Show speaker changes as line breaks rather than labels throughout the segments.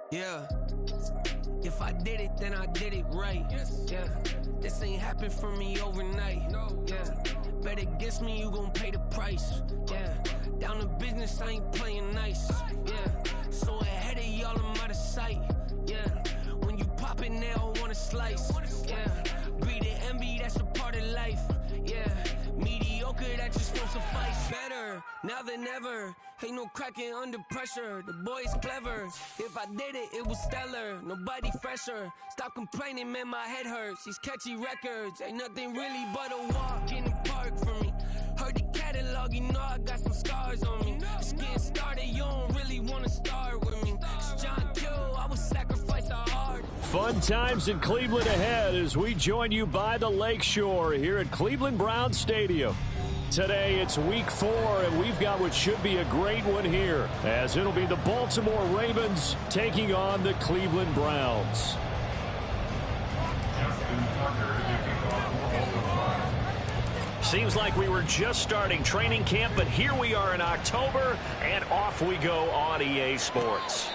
Yeah, if I did it, then I did it right. Yeah, this ain't happened for me overnight. Yeah, bet against me, you gon' pay the price. Yeah, down to business, I ain't playing nice. Yeah, so ahead of y'all, I'm out of sight. Yeah, when you pop it, they all wanna slice. Yeah, greed and envy, that's a part of life. Yeah, mediocre, that just won't suffice. Better now than ever. Ain't no cracking under pressure. The boy's clever. If I did it, it was stellar. Nobody fresher. Stop complaining, man, my head hurts. These catchy records ain't nothing really but a walk in the park for me. Heard the catalog, you know I got some scars on me. Just getting started, you don't really wanna start with me. It's John Kill, I would sacrifice a heart.
Fun times in Cleveland ahead as we join you by the Lakeshore here at Cleveland Browns Stadium. Today it's week 4, and we've got what should be a great one here, as it'll be the Baltimore Ravens taking on the Cleveland Browns. Seems like we were just starting training camp, but here we are in October, and off we go on EA Sports.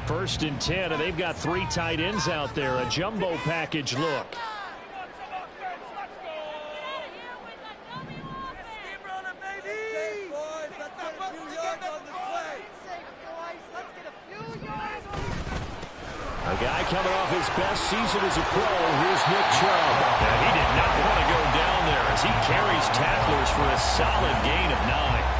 First and 10, and they've got 3 tight ends out there. A jumbo package look. A guy coming off his best season as a pro. Here's Nick Chubb. And he did not want to go down there as he carries tacklers for a solid gain of 9.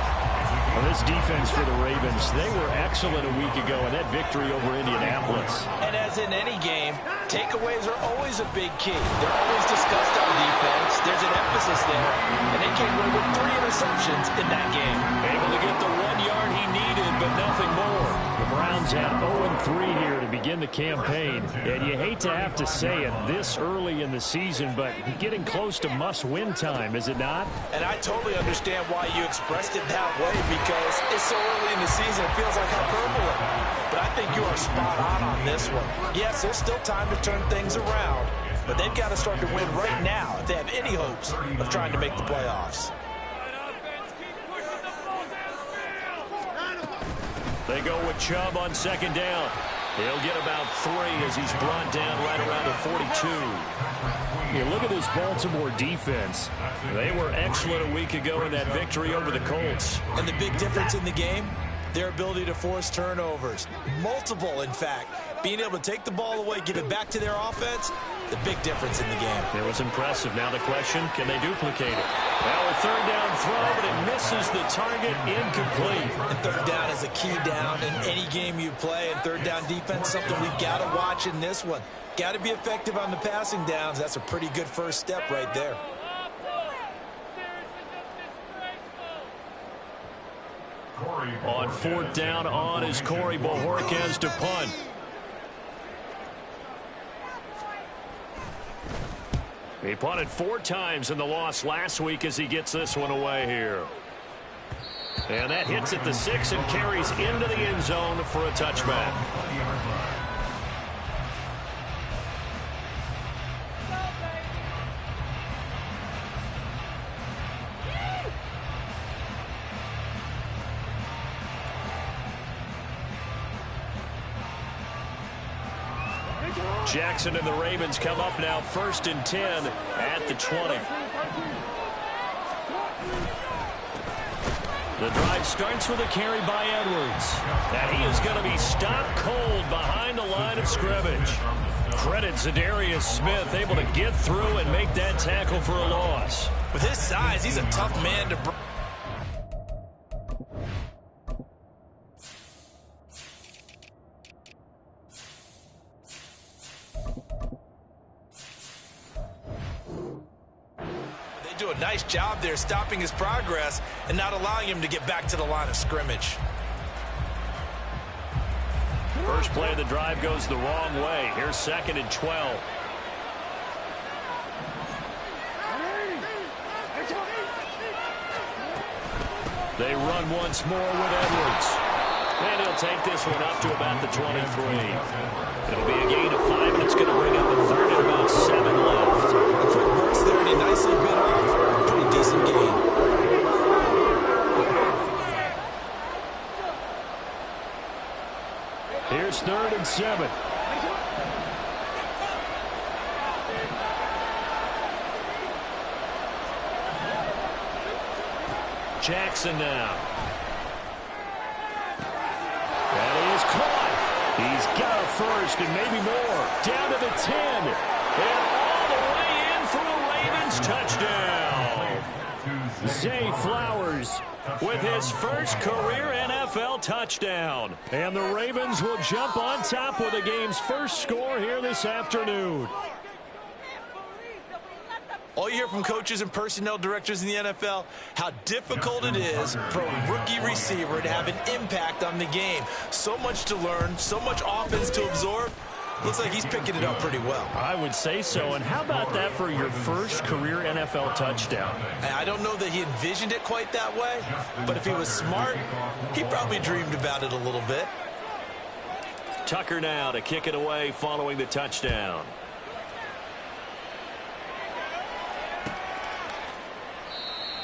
Well, this defense for the Ravens, they were excellent a week ago in that victory over Indianapolis.
And as in any game, takeaways are always a big key. They're always discussed on defense. There's an emphasis there. And they came away with 3 interceptions in that game.
Able to get the 1 yard he needed, but nothing more. The Browns had 0-3 here to begin the campaign. And you hate to have to say it this early in the season, but getting close to must-win time, is it not?
And I totally understand why you expressed it that way, because it's so early in the season, it feels like hyperbole. But I think you are spot on this one. Yes, there's still time to turn things around, but they've got to start to win right now if they have any hopes of trying to make the playoffs.
They go with Chubb on second down. He'll get about 3 as he's brought down right around the 42. You look at this Baltimore defense. They were excellent a week ago in that victory over the Colts.
And the big difference in the game, their ability to force turnovers. Multiple, in fact. Being able to take the ball away, give it back to their offense, the big difference in the game.
It was impressive. Now the question, can they duplicate it? Well, a third down throw, but it misses the target, incomplete.
And third down is a key down in any game you play. And third down defense, something we've got to watch in this one. Got to be effective on the passing downs. That's a pretty good first step right there.
On fourth down on is Corey Bojorquez to punt. He punted 4 times in the loss last week as he gets this one away here. And that hits at the 6 and carries into the end zone for a touchback. Jackson and the Ravens come up now first and 10 at the 20. The drive starts with a carry by Edwards. And he is going to be stopped cold behind the line of scrimmage. Credit Zadarius Smith, able to get through and make that tackle for a loss.
With his size, he's a tough man to break. do a nice job there stopping his progress and not allowing him to get back to the line of scrimmage.
First play of the drive goes the wrong way. Here's 2nd and 12. They run once more with Edwards. And he'll take this one up to about the 23. It'll be a gain of 5, and it's going to bring up a 3rd and about 7 left.
A quick burst there, and he nicely bit off a pretty decent gain.
Here's 3rd and 7. Jackson now. And he is caught. He's got a first and maybe more. Down to the 10. And all the way in for a Ravens touchdown. Zay Flowers with his first career NFL touchdown. And the Ravens will jump on top with the game's first score here this afternoon.
All you hear from coaches and personnel directors in the NFL, how difficult it is for a rookie receiver to have an impact on the game. So much to learn, so much offense to absorb. Looks like he's picking it up pretty well.
I would say so. And how about that for your first career NFL touchdown?
I don't know that he envisioned it quite that way, but if he was smart, he probably dreamed about it a little bit.
Tucker now to kick it away following the touchdown.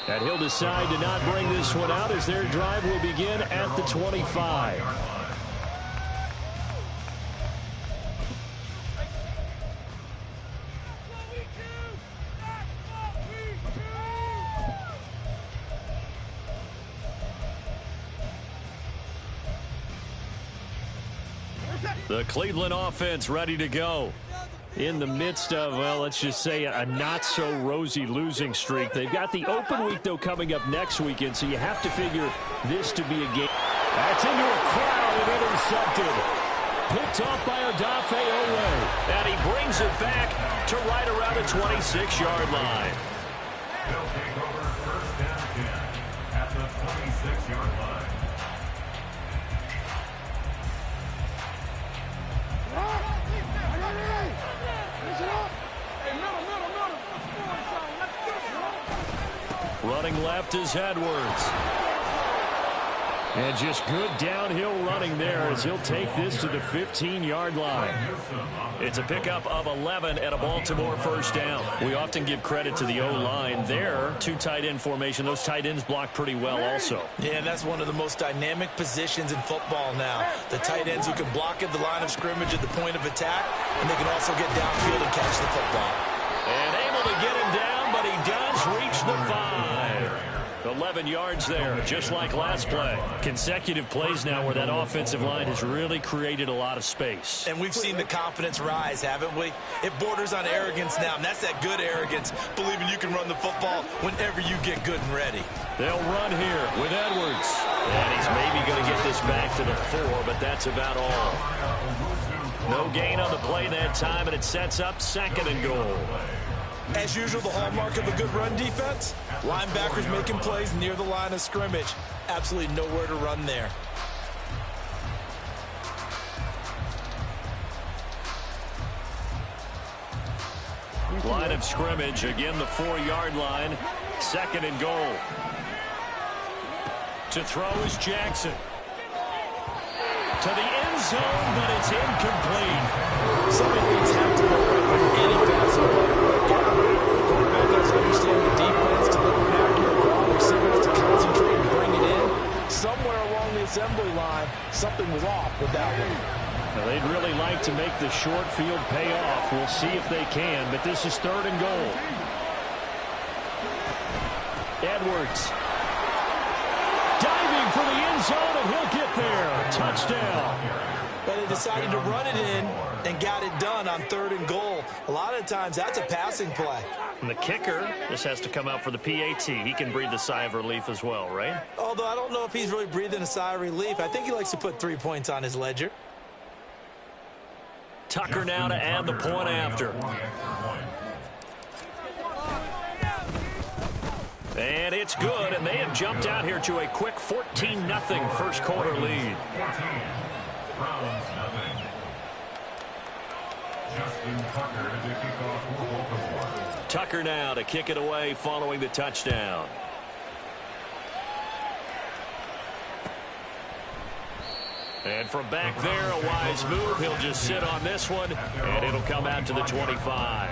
And he'll decide to not bring this one out as their drive will begin at the 25. The Cleveland offense ready to go. In the midst of, well, let's just say a not-so-rosy losing streak. They've got the open week, though, coming up next weekend, so you have to figure this to be a game. That's into a crowd and intercepted. Picked off by Odafe Oweh. And he brings it back to right around the 26-yard line.
They'll take over first down again at the 26-yard line.
Running left is Edwards. And just good downhill running there as he'll take this to the 15-yard line. It's a pickup of 11 and a Baltimore first down. We often give credit to the O-line there. 2 tight end formation. Those tight ends block pretty well also.
Yeah, that's one of the most dynamic positions in football now. The tight ends who can block at the line of scrimmage at the point of attack, and they can also get downfield and catch the football.
And able to get him down, but he does reach the 5. 11 yards there, just like last play. Consecutive plays now where that offensive line has really created a lot of space.
And we've seen the confidence rise, haven't we? It borders on arrogance now, and that's that good arrogance, believing you can run the football whenever you get good and ready.
They'll run here with Edwards. And he's maybe going to get this back to the 4, but that's about all. No gain on the play that time, and it sets up 2nd and goal.
As usual, the hallmark of a good run defense, linebackers making plays near the line of scrimmage. Absolutely nowhere to run there.
Line of scrimmage, again the 4-yard line. 2nd and goal. To throw is Jackson. To the end zone, but it's incomplete.
Some things have to go right with any passing. Quarterback has to understand the defense to look back here, allow receivers to concentrate and bring it in. Somewhere along the assembly line, something was off with that one.
Now, they'd really like to make the short field pay off. We'll see if they can, but this is 3rd and goal. Edwards. Diving for the end zone, and he'll get there. Touchdown.
But they decided to run it in and got it done on 3rd and goal. A lot of times, that's a passing play.
And the kicker, this has to come out for the PAT. He can breathe a sigh of relief as well, right?
Although I don't know if he's really breathing a sigh of relief. I think he likes to put 3 points on his ledger.
Tucker now to add the point after. And it's good, and they have jumped out here to a quick 14-0 first quarter lead.
14, Browns nothing. Justin Tucker to kick off for Baltimore.
Tucker now to kick it away following the touchdown. And from back there, a wise move. He'll just sit on this one, and it'll come out to the 25.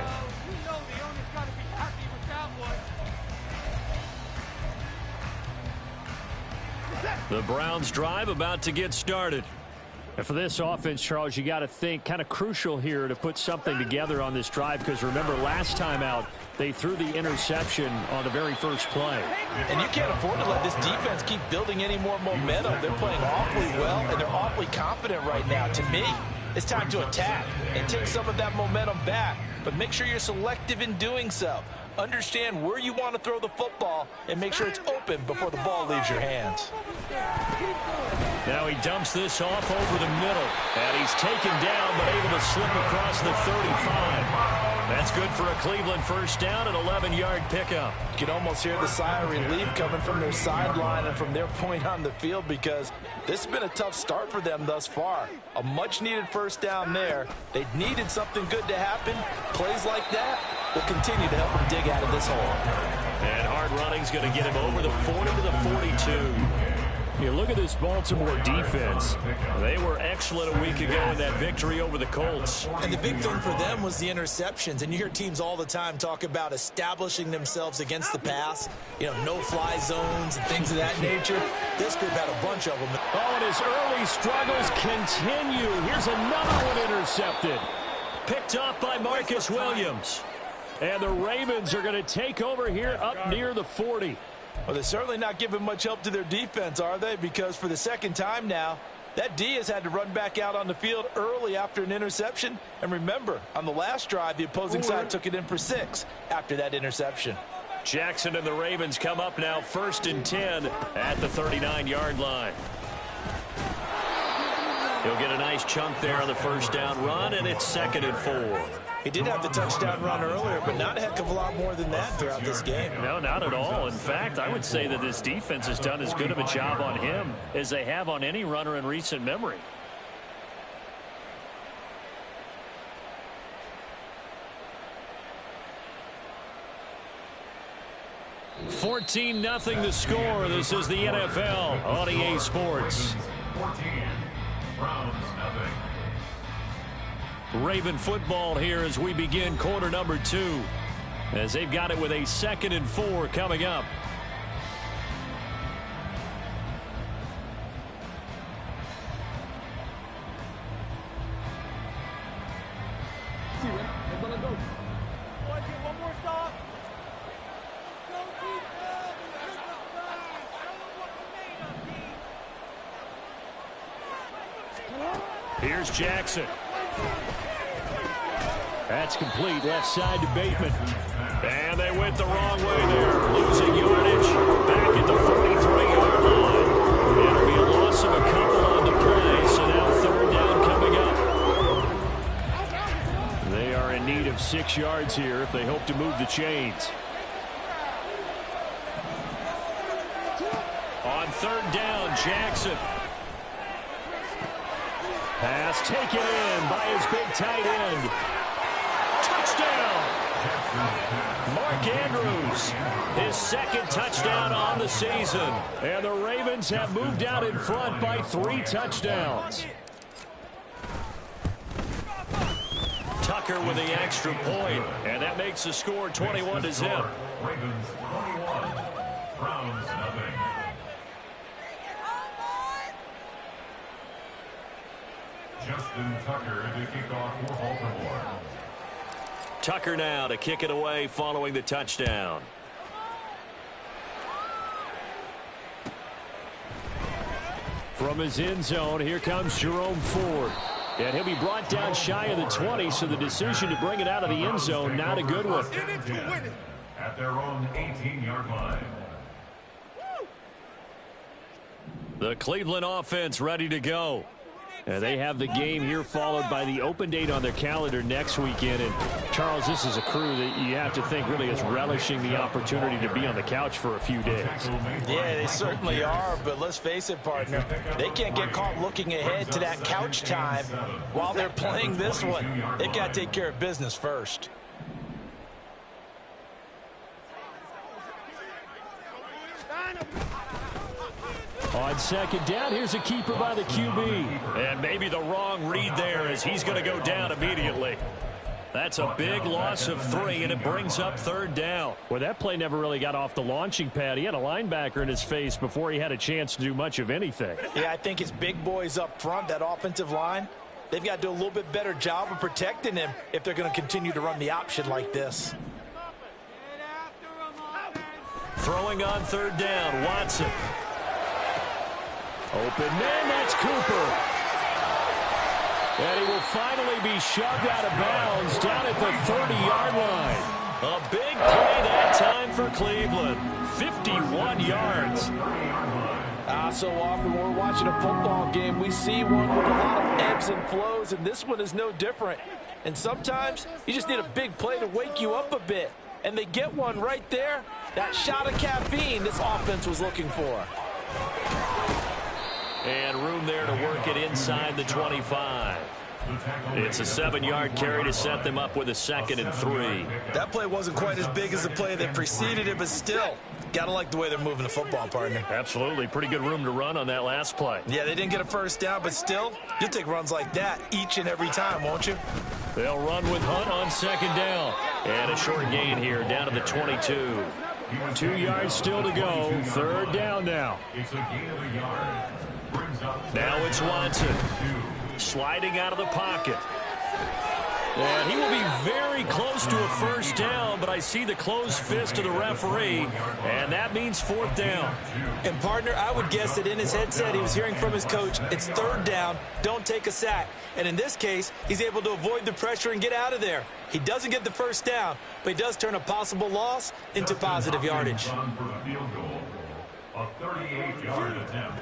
The Browns drive about to get started.
And for this offense, Charles, you got to think kind of crucial here to put something together on this drive, because remember last time out they threw the interception on the very first play.
And you can't afford to let this defense keep building any more momentum. They're playing awfully well, and they're awfully confident right now. To me, it's time to attack and take some of that momentum back, but make sure you're selective in doing so. Understand where you want to throw the football and make sure it's open before the ball leaves your hands.
Now he dumps this off over the middle, and he's taken down but able to slip across the 35. That's good for a Cleveland first down, an 11-yard pickup.
You can almost hear the sigh of relief coming from their sideline and from their point on the field, because this has been a tough start for them thus far. A much-needed first down there. They needed something good to happen. Plays like that will continue to help them dig out of this hole.
And hard running's going to get him over the 40 to the 42.
You look at this Baltimore defense.
They were excellent a week ago in that victory over the Colts.
And the big thing for them was the interceptions. And you hear teams all the time talk about establishing themselves against the pass. You know, no-fly zones and things of that nature. This group had a bunch of them.
Oh, and his early struggles continue. Here's another one intercepted.
Picked off by Marcus Williams.
And the Ravens are going to take over here up near the 40.
Well, they're certainly not giving much help to their defense, are they? Because for the second time now, that D has had to run back out on the field early after an interception. And remember, on the last drive, the opposing side took it in for 6 after that interception.
Jackson and the Ravens come up now 1st and 10 at the 39-yard line. He'll get a nice chunk there on the first down run, and it's 2nd and 4.
He did have the touchdown run earlier, but not a heck of a lot more than that throughout this game.
No, not at all. In fact, I would say that this defense has done as good of a job on him as they have on any runner in recent memory. $14-0 the score. This is the NFL on EA Sports.
14, Browns nothing.
Raven football here as we begin quarter number 2, as they've got it with a 2nd and 4 coming up.
One more stop.
Here's Jackson. That's complete, left side to Bateman. And they went the wrong way there, losing yardage back at the 43-yard line. It'll be a loss of a couple on the play, so now 3rd down coming up.
They are in need of 6 yards here if they hope to move the chains.
On 3rd down, Jackson. Pass taken in by his big tight end. Touchdown! Mark Andrews, his 2nd touchdown on the season.
And the Ravens have moved out in front by 3 touchdowns.
Tucker with the extra point, and that makes the score 21-0.
Ravens 21, Browns nothing. Justin Tucker to kick off for Baltimore.
Tucker now to kick it away following the touchdown.
From his end zone, here comes Jerome Ford. And he'll be brought down shy of the 20, so the decision to bring it out of the end zone, not a good one.
At their own 18-yard line.
The Cleveland offense ready to go.
They have the game here followed by the open date on their calendar next weekend. And, Charles, this is a crew that you have to think really is relishing the opportunity to be on the couch for a few days.
Yeah, they certainly are, but let's face it, partner. They can't get caught looking ahead to that couch time while they're playing this one. They've got to take care of business first.
On second down, here's a keeper by the QB.
And maybe the wrong read there as he's going to go down immediately. That's a big loss of 3, and it brings up third down.
Well, that play never really got off the launching pad. He had a linebacker in his face before he had a chance to do much of anything.
Yeah, I think it's big boys up front, that offensive line. They've got to do a little bit better job of protecting him if they're going to continue to run the option like this.
Throwing on third down, Watson.
Open man, that's Cooper. And he will finally be shoved out of bounds down at the 30-yard line.
A big play that time for Cleveland. 51 yards.
So often when we're watching a football game, we see one with a lot of ebbs and flows, and this one is no different. And sometimes you just need a big play to wake you up a bit. And they get one right there. That shot of caffeine this offense was looking for.
And room there to work it inside the 25. It's a 7-yard carry to set them up with a 2nd and 3.
That play wasn't quite as big as the play that preceded it, but still, got to like the way they're moving the football, partner.
Absolutely. Pretty good room to run on that last play.
Yeah, they didn't get a first down, but still, you'll take runs like that each and every time, won't you?
They'll run with Hunt on 2nd down. And a short gain here down to the 22.
2 yards still to go. Third down now.
It's a gain of a yard.
Now it's Watson sliding out of the pocket. And he will be very close to a first down, but I see the closed fist of the referee, and that means 4th down.
And, partner, I would guess that in his headset he was hearing from his coach, it's 3rd down, don't take a sack. And in this case, he's able to avoid the pressure and get out of there. He doesn't get the first down, but he does turn a possible loss into positive yardage.
For the field goal, a 38-yard attempt.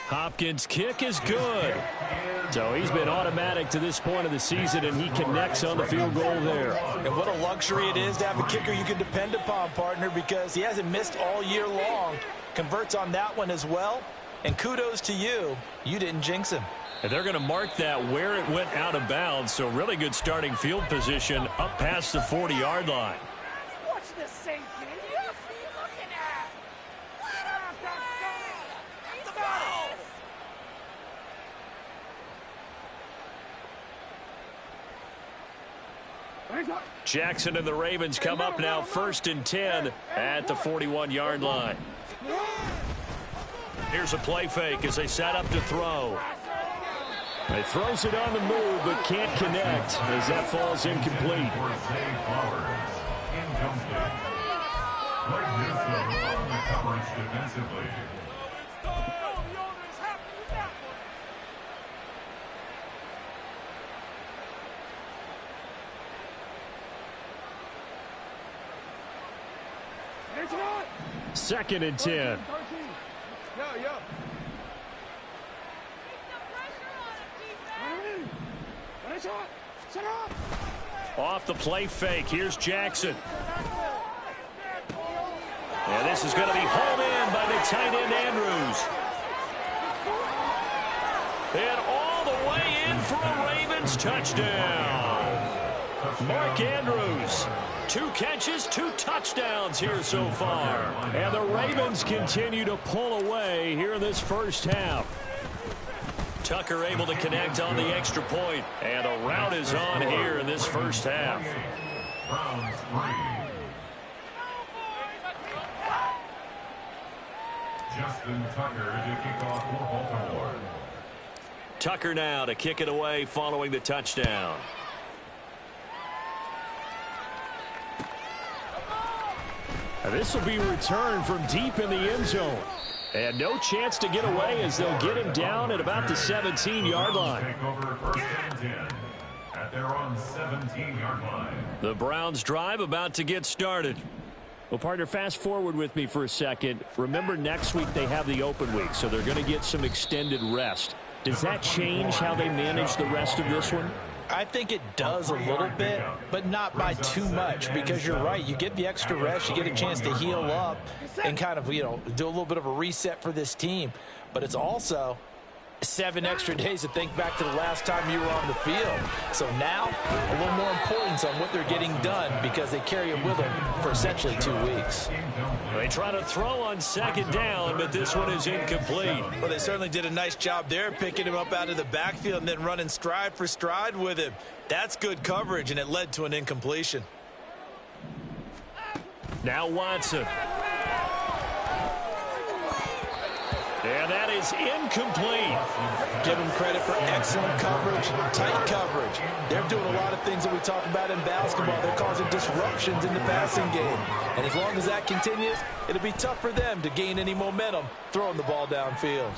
Hopkins' kick is good.
So he's been automatic to this point of the season, and he connects on the field goal there.
And what a luxury it is to have a kicker you can depend upon, partner, because he hasn't missed all year long. Converts on that one as well. And kudos to you. You didn't jinx him.
And they're going to mark that where it went out of bounds, so really good starting field position up past the 40-yard line.
Watch this same thing. What are you looking at?
Jackson and the Ravens come up now 1st and 10 at the 41-yard line. Here's a play fake as they set up to throw.
He throws it on the move but can't connect as that falls incomplete. Second and 10.
Off the play fake, here's Jackson. And this is going to be hauled in by the tight end Andrews. And all the way in for a Ravens touchdown. Mark Andrews. 2 catches, 2 touchdowns here so far.
And the Ravens continue to pull away here in this first half.
Tucker able to connect on the extra point. And a rout is on here in this first half.
Browns 3. Justin Tucker to kick off for Baltimore.
Tucker now to kick it away following the touchdown.
This will be returned from deep in the end zone. And no chance to get away as they'll get him down at about the 17-yard line.
Take over 1st and 10 at their own 17-yard line.
The Browns drive about to get started.
Well, partner, fast forward with me for a second. Remember, next week they have the open week, so they're going to get some extended rest. Does that change how they manage the rest of this one?
I think it does a little bit, but not by too much, because you're right. You get the extra rest, you get a chance to heal up and kind of, do a little bit of a reset for this team. But it's also 7 extra days to think back to the last time you were on the field. So now, a little more importance on what they're getting done, because they carry it with them for essentially 2 weeks.
They try to throw on second down, but this one is incomplete.
Well, they certainly did a nice job there, picking him up out of the backfield and then running stride for stride with him. That's good coverage, and it led to an incompletion.
Now Watson. And that is incomplete.
Give them credit for excellent coverage, tight coverage. They're doing a lot of things that we talk about in basketball. They're causing disruptions in the passing game. And as long as that continues, it'll be tough for them to gain any momentum throwing the ball downfield.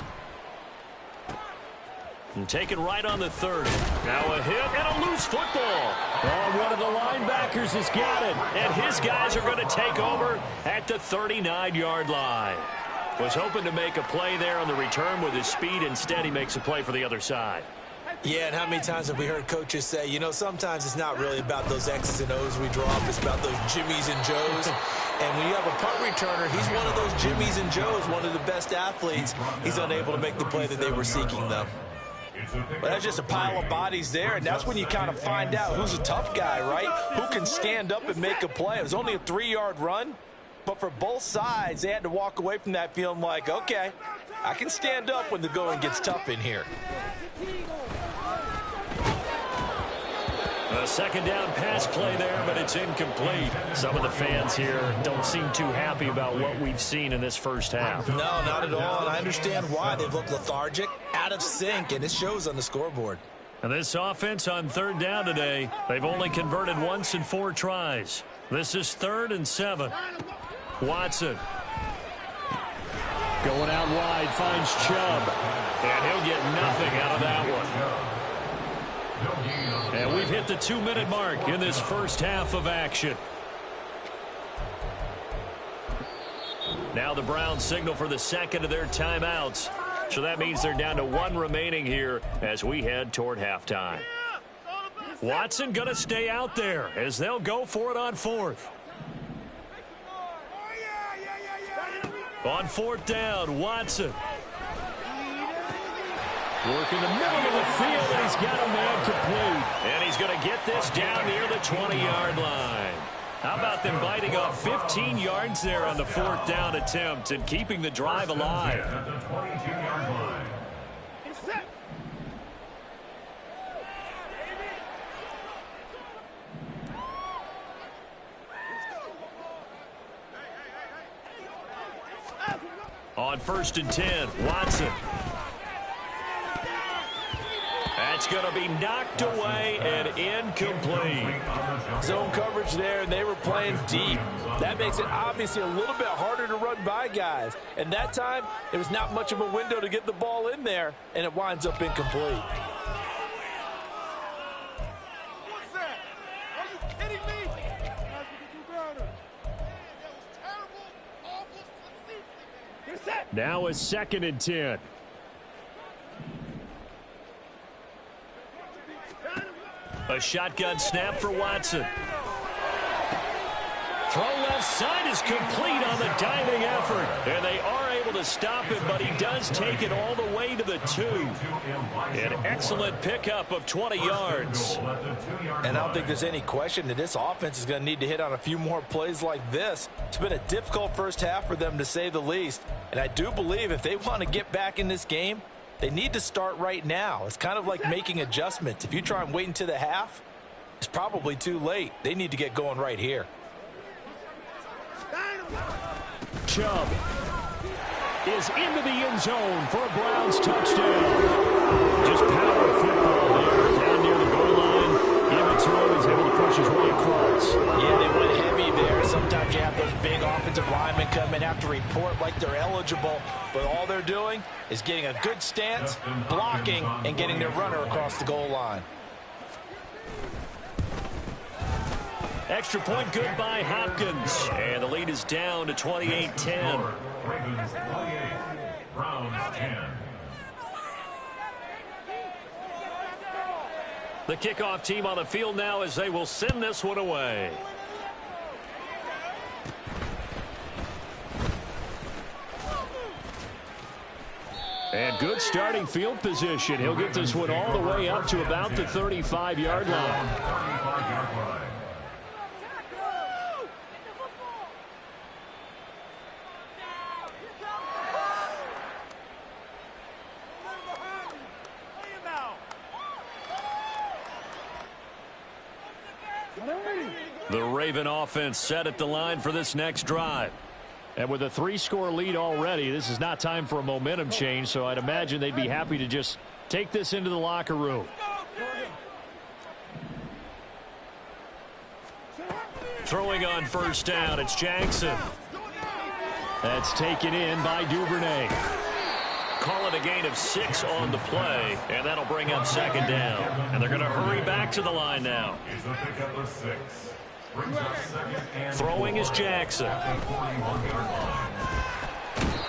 And taken right on the 30. Now a hit and a loose football. Oh, one of the linebackers has got it. And his guys are going to take over at the 39-yard line. Was hoping to make a play there on the return with his speed. Instead, he makes a play for the other side.
Yeah, and how many times have we heard coaches say, sometimes it's not really about those X's and O's we draw up. It's about those Jimmies and Joes. And when you have a punt returner, he's one of those Jimmies and Joes, one of the best athletes. He's unable to make the play that they were seeking, though. But that's just a pile of bodies there, and that's when you kind of find out who's a tough guy, right? Who can stand up and make a play. It was only a 3-yard run. But for both sides, they had to walk away from that feeling like, okay, I can stand up when the going gets tough in here.
A second down pass play there, but it's incomplete. Some of the fans here don't seem too happy about what we've seen in this first half.
No, not at all, and I understand why. They've looked lethargic, out of sync, and it shows on the scoreboard.
And this offense on third down today, they've only converted once in 4 tries. This is 3rd and 7. Watson. Going out wide, finds Chubb. And he'll get nothing out of that one. And we've hit the 2-minute mark in this first half of action. Now the Browns signal for the second of their timeouts. So that means they're down to 1 remaining here as we head toward halftime. Watson going to stay out there as they'll go for it on 4th. On 4th down, Watson. Working the middle of the field, and he's got a man complete. And he's going to get this down near the 20-yard line. How about them biting off 15 yards there on the 4th down attempt and keeping the drive alive? On 1st and 10, Watson. That's going to be knocked away and incomplete.
Zone coverage there, and they were playing deep. That makes it obviously a little bit harder to run by guys. And that time, there was not much of a window to get the ball in there, and it winds up incomplete.
Now a 2nd and 10. A shotgun snap for Watson. Throw left side is complete on the diving effort. And they are able to stop him, but he does take it all the way to the 2. An excellent pickup of 20 yards.
And I don't think there's any question that this offense is going to need to hit on a few more plays like this. It's been a difficult first half for them, to say the least. And I do believe if they want to get back in this game, they need to start right now. It's kind of like making adjustments. If you try and wait until the half, it's probably too late. They need to get going right here.
Chubb is into the end zone for a Browns touchdown. Just power football there down near the goal line. Emmett is able to push his way across.
Yeah, they went heavy there. Sometimes you have those big offensive linemen come in after report like they're eligible, but all they're doing is getting a good stance, blocking, and getting their runner across the goal line.
Extra point good by Hopkins. And the lead is down to 28-10.
Ravens 28, Browns 10.
The kickoff team on the field now as they will send this one away.
And good starting field position. He'll get this one all the way up to about the 35-yard line.
35-yard line.
The Raven offense set at the line for this next drive.
And with a 3-score lead already, this is not time for a momentum change, so I'd imagine they'd be happy to just take this into the locker room.
Throwing on first down, it's Jackson.
That's taken in by Duvernay.
Call it a gain of 6 on the play, and that'll bring up second down. And they're going to hurry back to the line now.
It's a pickup of 6. Brings up second and
Throwing is Jackson.
41-yard line.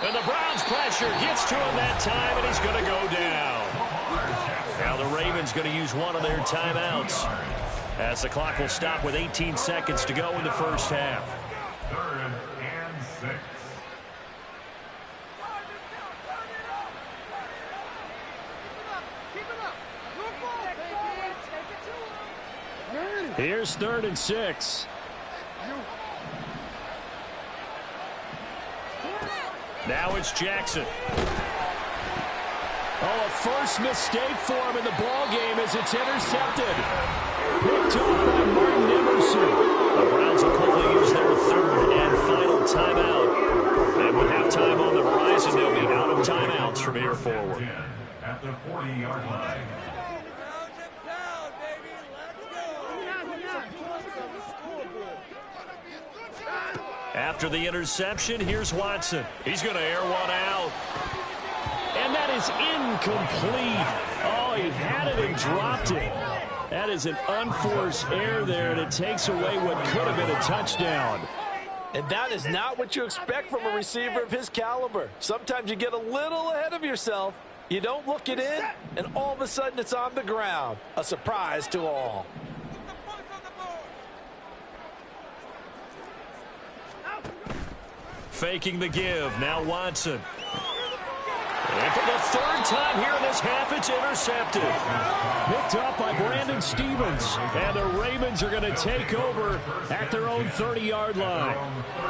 And the Browns pressure gets to him that time, and he's going to go down. Now the Ravens going to use one of their timeouts as the clock will stop with 18 seconds to go in the first half.
3rd and 6.
Here's 3rd and 6.
Now it's Jackson.
Oh, a first mistake for him in the ball game as it's intercepted. Picked up by Martin Emerson.
The Browns will quickly use their 3rd and final timeout. And with halftime on the horizon, they'll be out of timeouts from here forward.
At the 40-yard line.
After the interception, here's Watson. He's going to air one out.
And that is incomplete. Oh, he had it and dropped it. That is an unforced error there, and it takes away what could have been a touchdown.
And that is not what you expect from a receiver of his caliber. Sometimes you get a little ahead of yourself. You don't look it in, and all of a sudden it's on the ground. A surprise to all.
Faking the give. Now Watson. And for the 3rd time here in this half, it's intercepted.
Picked up by Brandon Stevens. And the Ravens are going to take over at their own 30-yard line.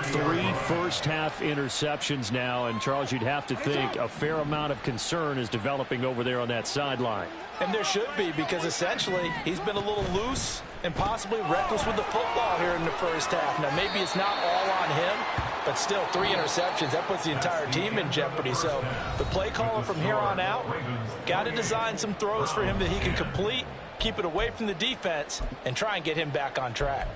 3 first-half interceptions now. And, Charles, you'd have to think a fair amount of concern is developing over there on that sideline.
And there should be, because essentially he's been a little loose and possibly reckless with the football here in the first half. Now, maybe it's not all on him, but still 3 interceptions. That puts the entire team in jeopardy. So the play caller from here on out got to design some throws for him that he can complete, keep it away from the defense, and try and get him back on track.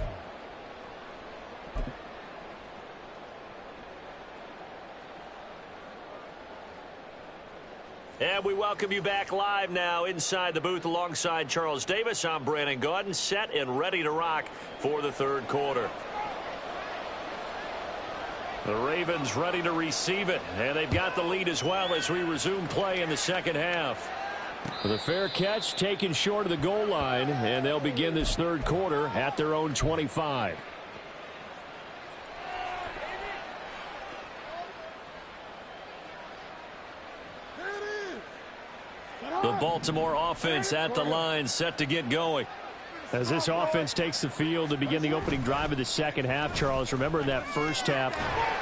And we welcome you back live now inside the booth alongside Charles Davis. I'm Brandon Gaudin, set and ready to rock for the 3rd quarter. The Ravens ready to receive it, and they've got the lead as well as we resume play in the second half.
With a fair catch taken short of the goal line, and they'll begin this 3rd quarter at their own 25.
The Baltimore offense at the line, set to get going.
As this offense takes the field to begin the opening drive of the second half, Charles, remember in that first half,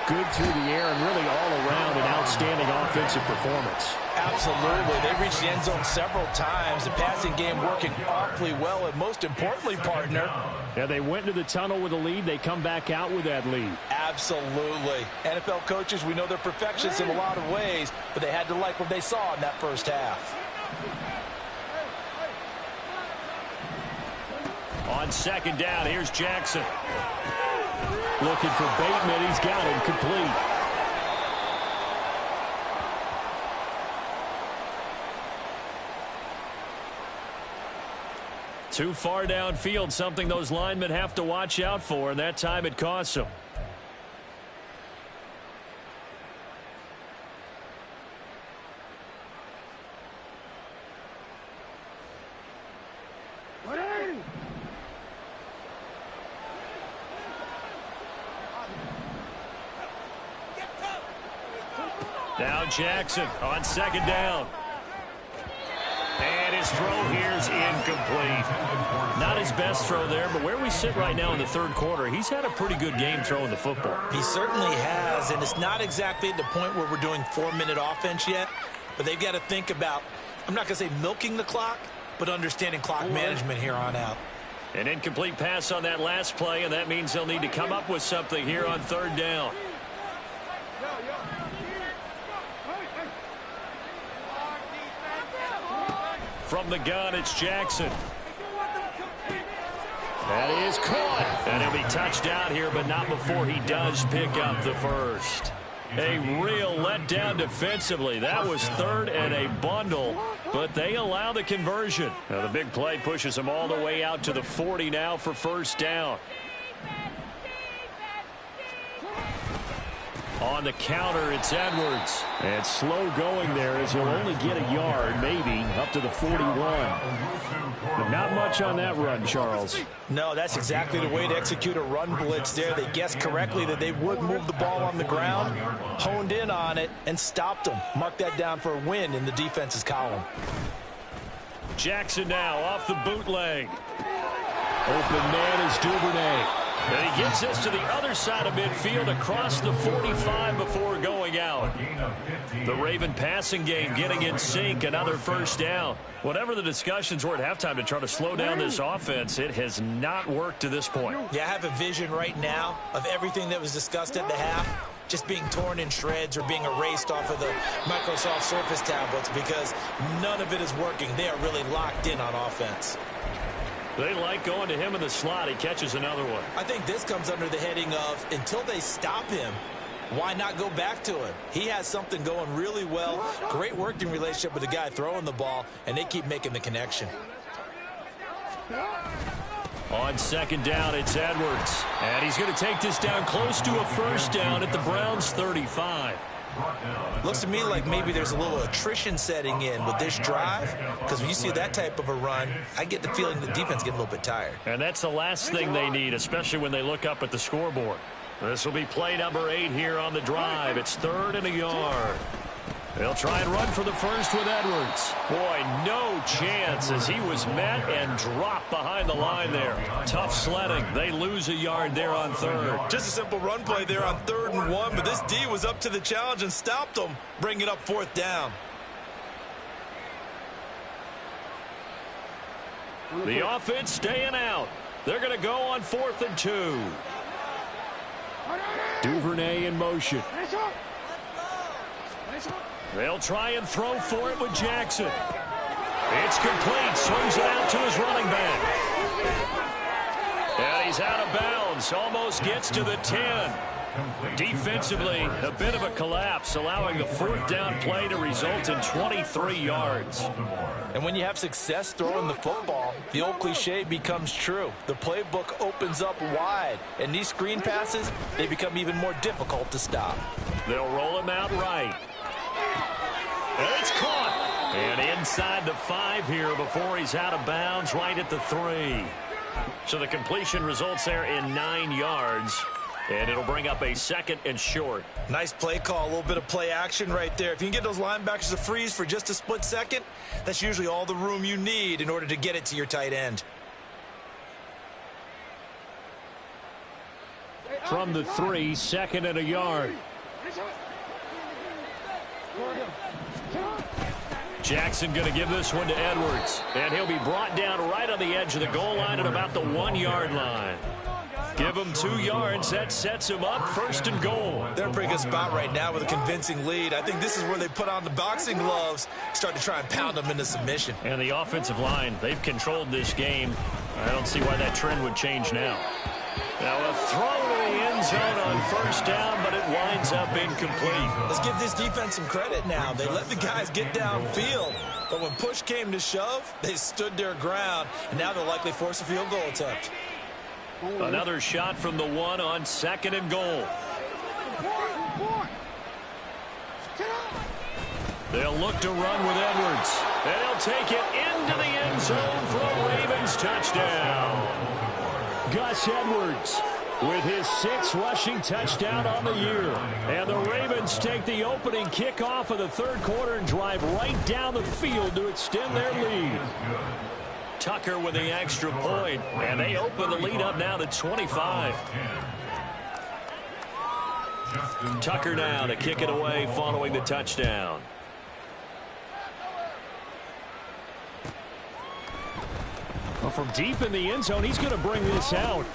good through the air and really all around an outstanding offensive performance.
Absolutely. They reached the end zone several times. The passing game working awfully well, and most importantly, partner.
Yeah, they went into the tunnel with a lead. They come back out with that lead.
Absolutely. NFL coaches, we know they're perfectionists in a lot of ways, but they had to like what they saw in that first half.
On second down, here's Jackson.
Looking for Bateman. He's got him complete. Too far downfield, something those linemen have to watch out for, and that time it costs them. Now Jackson on second down. And his throw here is incomplete. Not his best throw there, but where we sit right now in the third quarter, he's had a pretty good game throwing the football.
He certainly has, and it's not exactly at the point where we're doing 4-minute offense yet, but they've got to think about, I'm not going to say milking the clock, but understanding clock management here on out.
An incomplete pass on that last play, and that means they'll need to come up with something here on third down. From the gun, it's Jackson. That is caught. And he'll be touched out here, but not before he does pick up the first. A real letdown defensively. That was third and a bundle, but they allow the conversion. Now the big play pushes them all the way out to the 40 now for first down. On the counter, it's Edwards. And slow going there as he'll only get a yard, maybe, up to the 41. But not much on that run, Charles.
No, that's exactly the way to execute a run blitz there. They guessed correctly that they would move the ball on the ground, honed in on it, and stopped them. Mark that down for a win in the defense's column.
Jackson now off the bootleg. Open man is Duvernay. And he gets this to the other side of midfield across the 45 before going out. The Raven passing game getting in sync, another first down. Whatever the discussions were at halftime to try to slow down this offense, it has not worked to this point.
Yeah, I have a vision right now of everything that was discussed at the half just being torn in shreds or being erased off of the Microsoft Surface tablets because none of it is working. They are really locked in on offense.
They like going to him in the slot. He catches another one.
I think this comes under the heading of until they stop him, why not go back to him? He has something going really well. Great working relationship with the guy throwing the ball, and they keep making the connection.
On second down, it's Edwards. And he's going to take this down close to a first down at the Browns' 35.
Looks to me like maybe there's a little attrition setting in with this drive, because when you see that type of a run, I get the feeling the defense getting a little bit tired.
And that's the last thing they need, especially when they look up at the scoreboard. This will be play number 8 here on the drive. It's third and a yard. They'll try and run for the first with Edwards. Boy, no chance as he was met and dropped behind the line there. Tough sledding. They lose a yard there on third.
Just a simple run play there on 3rd and 1, but this D was up to the challenge and stopped them, bringing it up 4th down.
The offense staying out. They're going to go on 4th and 2. Duvernay in motion. They'll try and throw for it with Jackson. It's complete. Swings it out to his running back. And he's out of bounds. Almost gets to the 10. Defensively, a bit of a collapse, allowing the 4th down play to result in 23 yards.
And when you have success throwing the football, the old cliche becomes true. The playbook opens up wide, and these screen passes, they become even more difficult to stop.
They'll roll him out right. And it's caught. And inside the 5 here before he's out of bounds, right at the 3. So the completion results there in 9 yards. And it'll bring up a 2nd and short.
Nice play call, a little bit of play action right there. If you can get those linebackers to freeze for just a split second, that's usually all the room you need in order to get it to your tight end.
From the 3, 2nd and a yard. Jackson going to give this one to Edwards. And he'll be brought down right on the edge of the goal line at about the 1-yard line. Give him 2 yards. That sets him up 1st and goal.
They're in a pretty good spot right now with a convincing lead. I think this is where they put on the boxing gloves, start to try and pound them into submission.
And the offensive line, they've controlled this game. I don't see why that trend would change now. Now a throw to the end zone on 1st down, but it winds up incomplete.
Let's give this defense some credit now. They let the guys get downfield. But when push came to shove, they stood their ground, and now they'll likely force a field goal attempt.
Another shot from the one on 2nd and goal. They'll look to run with Edwards. And he'll take it into the end zone for a Ravens touchdown.
Gus Edwards with his 6th rushing touchdown on the year. And the Ravens take the opening kickoff of the 3rd quarter and drive right down the field to extend their lead.
Tucker with the extra point, and they open the lead up now to 25. Tucker now to kick it away following the touchdown.
Well, from deep in the end zone, he's going to bring this out.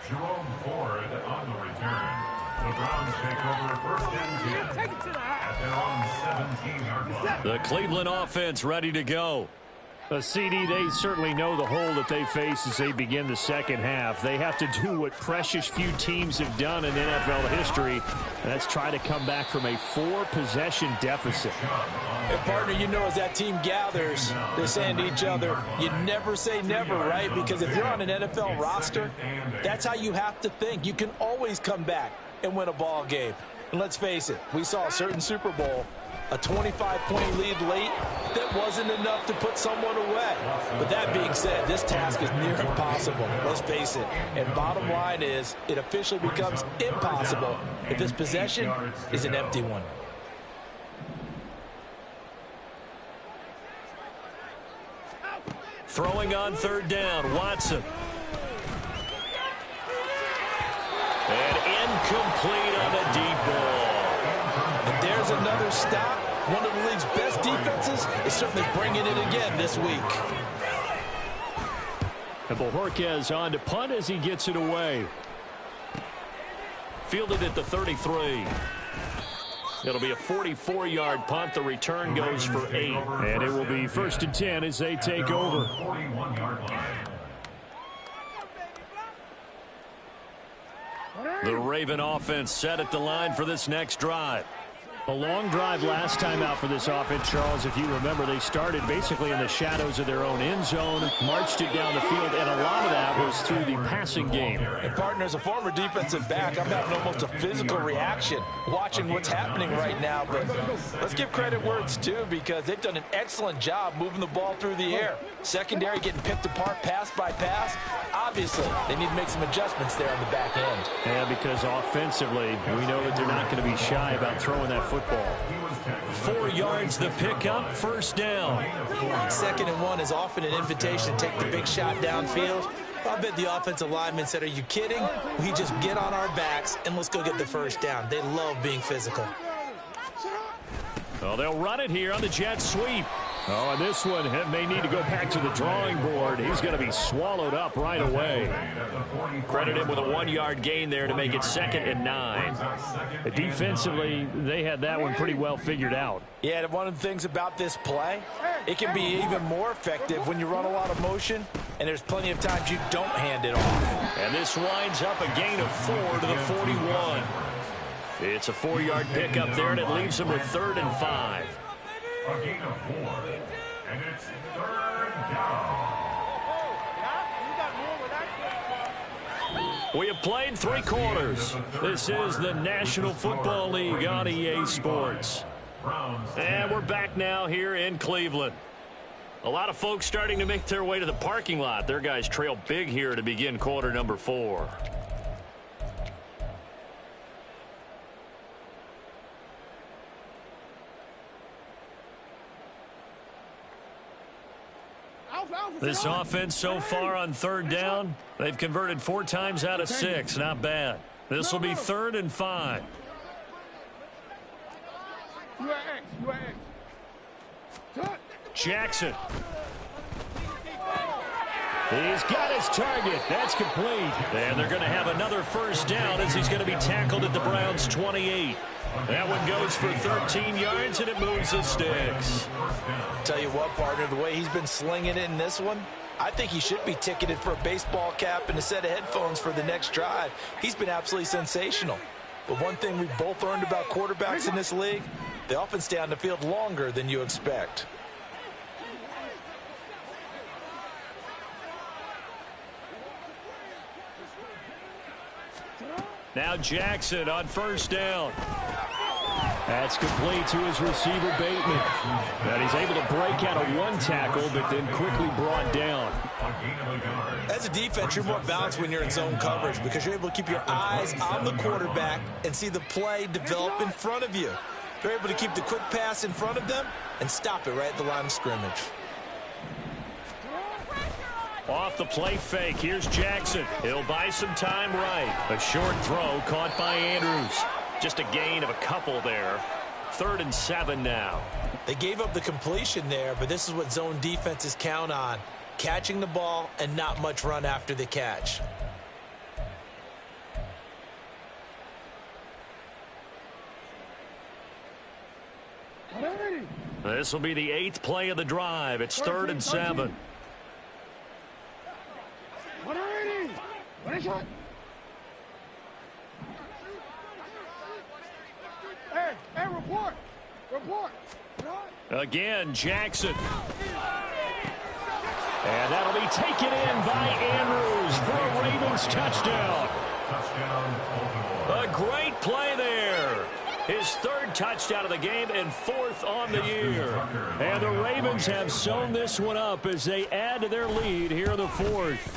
Jerome Ford on the return. The Browns take over 1st and 10 at their own 17-yard line.
The Cleveland offense ready to go.
CD, they certainly know the hole that they face as they begin the 2nd half. They have to do what precious few teams have done in NFL history, and that's try to come back from a 4-possession deficit.
And, partner, you know as that team gathers, they're saying to each other, you never say never, right? Because if you're on an NFL roster, that's how you have to think. You can always come back and win a ball game. And let's face it, we saw a certain Super Bowl, a 25-point lead late, that wasn't enough to put someone away. But that being said, this task is near impossible. Let's face it. And bottom line is, it officially becomes impossible if this possession is an empty one.
Throwing on 3rd down, Watson. And incomplete on the deep ball.
And there's another stop. One of the league's best defenses is certainly bringing it again this week.
And Bojorquez on to punt as he gets it away.
Fielded at the 33. It'll be a 44-yard punt. The return goes for 8.
And it will be 1st and 10 as they take over.
41-yard line.
The Raven offense set at the line for this next drive.
A long drive last time out for this offense, Charles. If you remember, they started basically in the shadows of their own end zone, marched it down the field, and a lot of that was through the passing game.
And, partner, as a former defensive back, I'm having almost a physical reaction watching what's happening right now. But let's give credit where it's due, because they've done an excellent job moving the ball through the air. Secondary getting picked apart pass by pass. Obviously, they need to make some adjustments there on the back end.
Yeah, because offensively, we know that they're not going to be shy about throwing that football.
4 yards the pickup, 1st down.
2nd and 1 is often an invitation to take the big shot downfield. I bet the offensive lineman said, are you kidding? We just get on our backs and let's go get the 1st down. They love being physical.
Well, they'll run it here on the jet sweep. Oh, and this one may need to go back to the drawing board. He's going to be swallowed up right away.
Credit him with a 1-yard gain there to make it 2nd and 9.
Defensively, they had that one pretty well figured out.
Yeah, and one of the things about this play, it can be even more effective when you run a lot of motion, and there's plenty of times you don't hand it off.
And this winds up a gain of 4 to the 41. It's a 4-yard pickup there, and it leaves them with 3rd and 5.
A gain of 4, and it's 3rd down.
We have played 3 quarters. This is the National Football League on EA Sports. And we're back now here in Cleveland. A lot of folks starting to make their way to the parking lot. Their guys trail big here to begin quarter number 4. This offense so far on 3rd down, they've converted 4 times out of 6. Not bad. This will be 3rd and 5. Jackson.
He's got his target. That's complete.
And they're going to have another 1st down as he's going to be tackled at the Browns' 28. That one goes for 13 yards, and it moves the sticks.
Tell you what, partner, the way he's been slinging it in this one, I think he should be ticketed for a baseball cap and a set of headphones for the next drive. He's been absolutely sensational. But one thing we've both learned about quarterbacks in this league, They often stay on the field longer than you expect.
Now Jackson on first down.
That's complete to his receiver, Bateman. And he's able to break out of one tackle, but then quickly brought down.
As a defense, you're more balanced when you're in zone coverage because you're able to keep your eyes on the quarterback and see the play develop in front of you. You're able to keep the quick pass in front of them and stop it right at the line of scrimmage.
Off the play fake, here's Jackson. He'll buy some time right. A short throw caught by Andrews. Just a gain of a couple there. 3rd and 7 now.
They gave up the completion there, but this is what zone defenses count on. Catching the ball and not much run after the catch.
This will be the 8th play of the drive. It's 3rd and 7.
Hey, report.
Again, Jackson. And that'll be taken in by Andrews for a Ravens touchdown. A great play there. His 3rd touchdown of the game and 4th on the year. And the Ravens have sewn this one up as they add to their lead here in the 4th.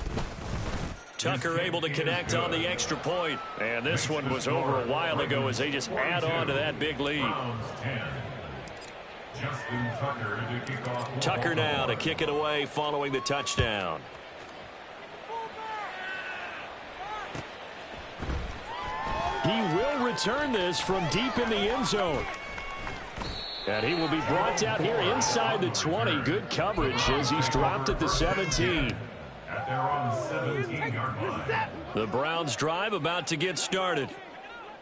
Tucker able to connect on the extra point. And this one was over a while ago as they just add on to that big lead. Tucker now to kick it away following the touchdown.
He will return this from deep in the end zone. And he will be brought down here inside the 20. Good coverage as he's dropped at the 17.
At their own 17-yard line.
The Browns drive about to get started.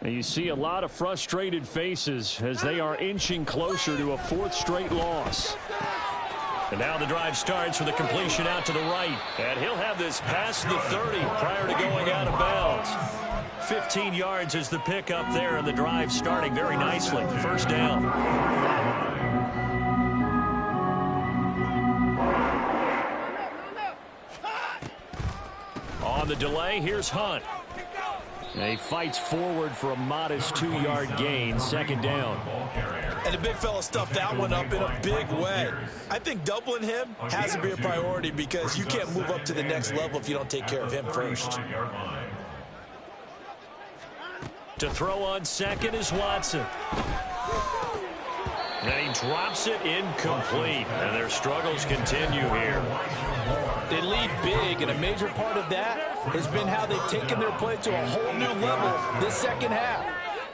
And you see a lot of frustrated faces as they are inching closer to a 4th straight loss.
And now the drive starts with a completion out to the right. And he'll have this past the 30 prior to going out of bounds. 15 yards is the pickup there, and the drive starting very nicely. 1st down. On the delay, here's Hunt.
And he fights forward for a modest 2-yard gain. 2nd down.
And the big fella stuffed that one up in a big way. I think doubling him has to be a priority because you can't move up to the next level if you don't take care of him first.
To throw on 2nd is Watson. And he drops it incomplete. And their struggles continue here.
They lead big, and a major part of that has been how they've taken their play to a whole new level this second half.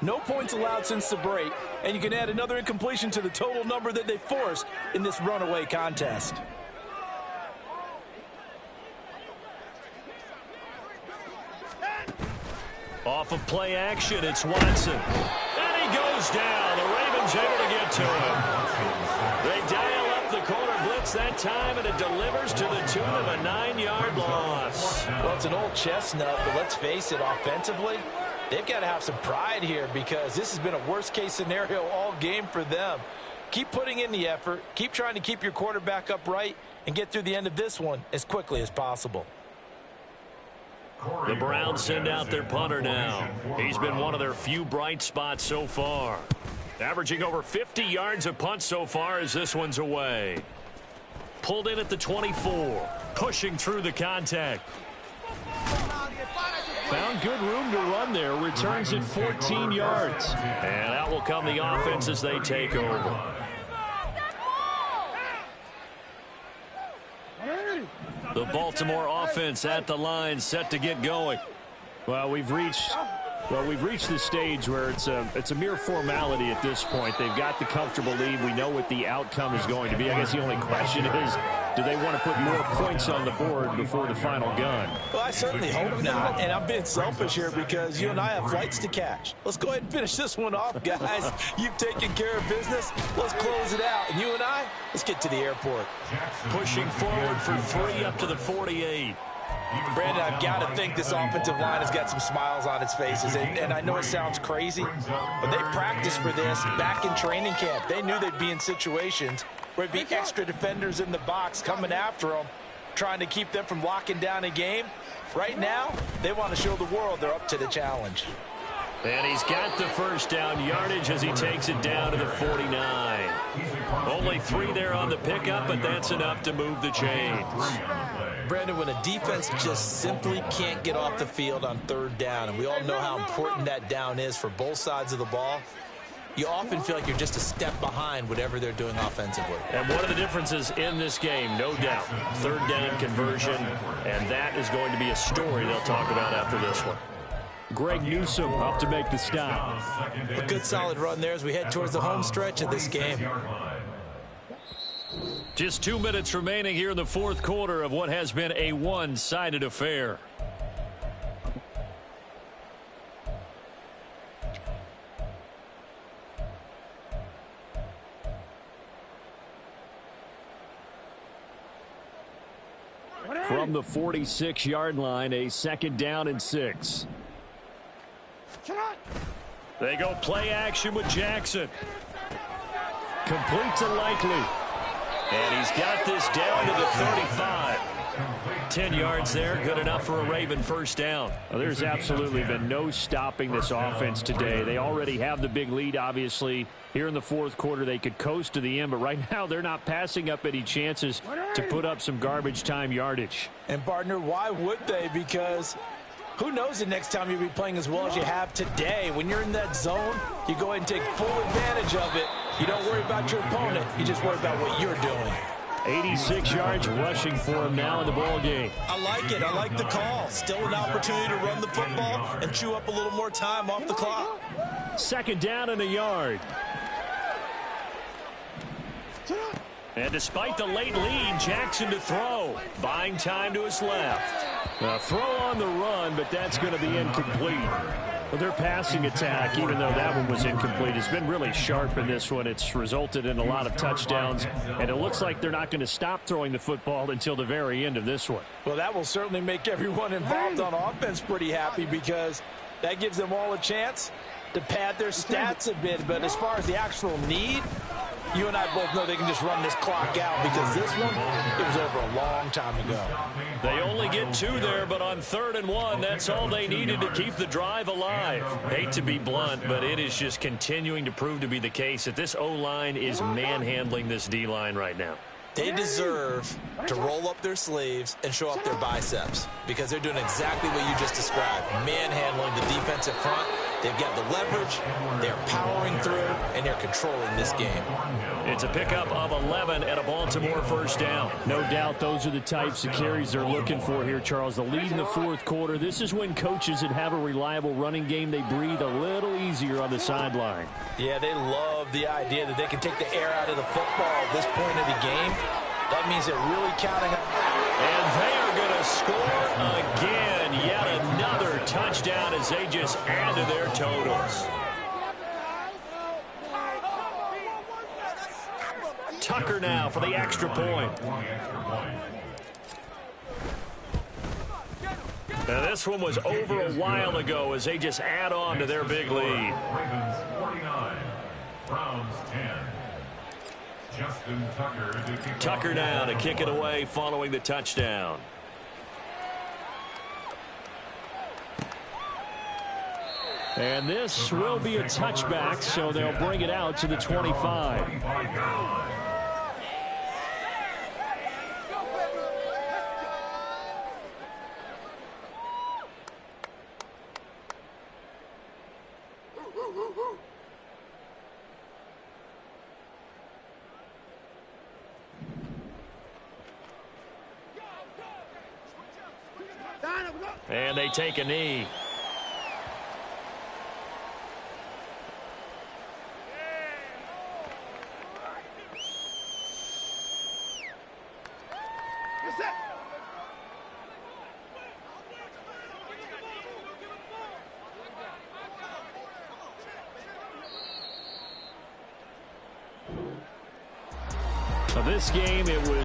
No points allowed since the break, and you can add another incompletion to the total number that they forced in this runaway contest.
Off of play action, it's Watson. And he goes down. The Ravens able to get to him. They dial up the corner blitz that time, and it delivers to the tune of a 9-yard loss.
Well, it's an old chestnut, but let's face it, offensively, they've got to have some pride here because this has been a worst-case scenario all game for them. Keep putting in the effort. Keep trying to keep your quarterback upright and get through the end of this one as quickly as possible.
The Browns send out their punter now. He's been one of their few bright spots so far. Averaging over 50 yards a punt so far as this one's away. Pulled in at the 24. Pushing through the contact.
Found good room to run there. Returns at 14 yards.
And out will come the offense as they take over. The Baltimore offense at the line, set to get going.
Well, we've reached the stage where it's a mere formality at this point. They've got the comfortable lead. We know what the outcome is going to be. I guess the only question is, do they want to put more points on the board before the final gun?
Well, I certainly hope not, and I'm being selfish here because you and I have flights to catch. Let's go ahead and finish this one off, guys. You've taken care of business. Let's close it out. And you and I, let's get to the airport.
Pushing forward for 3 up to the 48.
Brandon, I've got to think this offensive line has got some smiles on its faces. And I know it sounds crazy, but they practiced for this back in training camp. They knew they'd be in situations where it'd be extra defenders in the box coming after them, trying to keep them from locking down a game. Right now, they want to show the world they're up to the challenge.
And he's got the first down yardage as he takes it down to the 49. Only 3 there on the pickup, but that's enough to move the chains.
Brandon, when a defense just simply can't get off the field on third down, and we all know how important that down is for both sides of the ball, you often feel like you're just a step behind whatever they're doing offensively.
And one of the differences in this game, no doubt, third down conversion, and that is going to be a story they'll talk about after this one.
Greg Newsome up to make the stop.
A good solid run there as we head towards the home stretch of this game.
Just 2 minutes remaining here in the fourth quarter of what has been a one-sided affair.
From the 46-yard line, a 2nd down and 6.
They go play action with Jackson. Complete to Likely. And he's got this down to the 35. 10 yards there, good enough for a Raven first down.
Well, there's absolutely been no stopping this offense today. They already have the big lead, obviously. Here in the fourth quarter, they could coast to the end, but right now they're not passing up any chances to put up some garbage time yardage.
And, partner, why would they? Because who knows the next time you'll be playing as well as you have today. When you're in that zone, you go ahead and take full advantage of it. You don't worry about your opponent. You just worry about what you're doing.
86 yards rushing for him now in the ball game.
I like it. I like the call. Still an opportunity to run the football and chew up a little more time off the clock.
2nd down and a yard.
And despite the late lead, Jackson to throw. Buying time to his left.
A throw on the run, but that's going to be incomplete. Well, their passing attack, even though that one was incomplete, has been really sharp in this one. It's resulted in a lot of touchdowns, and it looks like they're not going to stop throwing the football until the very end of this one.
Well, that will certainly make everyone involved on offense pretty happy because that gives them all a chance to pad their stats a bit. But as far as the actual need, you and I both know they can just run this clock out because this one, it was over a long time ago.
They only get 2 there, but on 3rd and 1, that's all they needed to keep the drive alive. Hate to be blunt, but it is just continuing to prove to be the case that this O-line is manhandling this D-line right now.
They deserve to roll up their sleeves and show up their biceps because they're doing exactly what you just described, manhandling the defensive front. They've got the leverage, they're powering through, and they're controlling this game.
It's a pickup of 11 and a Baltimore first down.
No doubt those are the types of carries they're looking for here, Charles. The lead in the fourth quarter. This is when coaches that have a reliable running game, they breathe a little easier on the sideline.
Yeah, they love the idea that they can take the air out of the football at this point of the game. That means they're really counting on.
And they are going to score again. Yet another touchdown as they just add to their totals. Tucker now for the extra point. Now this one was over a while ago as they just add on to their big lead.
Ravens 49, Browns 10. Justin Tucker to kick
Tucker now to kick it away following the touchdown.
And this will be a touchback, so they'll bring it out to the 25.
And they take a knee.
This game, it was